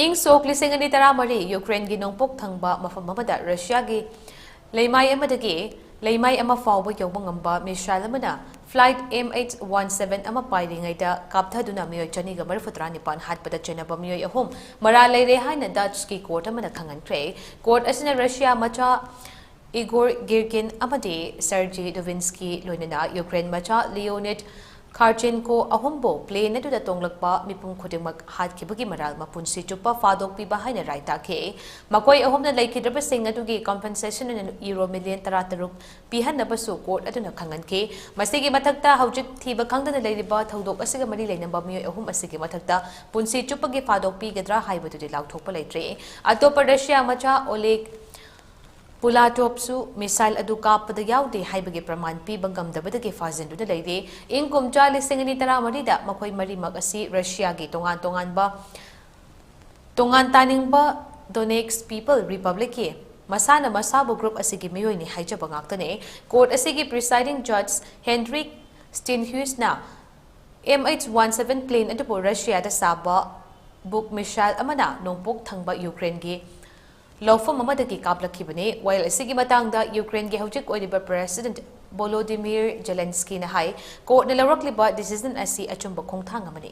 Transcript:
ing sok lising ani tara mari Ukraine gi Nongpok thangba mafam amada Russia gi leimai amadagi leimai ama faoba youba ngamba missile amana flight MH17 ama Pairingeida kapthaduna Meeoi chani ga marfutra nipan hatpada chennaba Meeoi ahum maral leire haina Dutch ki court amana khanghankhre court asina Russia macha Igor Girkin amadi Sergei Dovinsky loinana Ukraine macha Leonid Kharchenko ahombo plane na tuda tonglakpa mipum khodimak hat kibagi maral mapunsi chupa fadok pi bahaina raita ke makoi ahomna laikhidraba sing adugi compensation in euro million tarataruk pihan nabasu court aduna khanghanke masigi mathakta haujik thiba khangdana leiriba thodok asiga mari leinamba Meeoi ahum asigi mathakta punsi chupagi fadok pi gedra haibadu laukthokpa leitre atopa Russia macha Oleg Pulatopsu missile adu kappada yaude haibage praman pi bangam dabadage fazendu da leire ing kumcha lisingani tara marida makoi mari magasi Russia gi tongan taningba Donetsk People Republic ki masana masabu group asigi Meeoi ni haijaba ngaktane court asigi presiding judge Hendrik Steinhuis na MH17 plane adu Russia da saba book missile amana Nongpok thangba Ukraine gi Lawfam amadagi kaplakibane while asigi matangda Ukraine gi hojik oidiba President Volodymyr Zelensky na hai court na lawrakliba decision asi achumba khongthang amani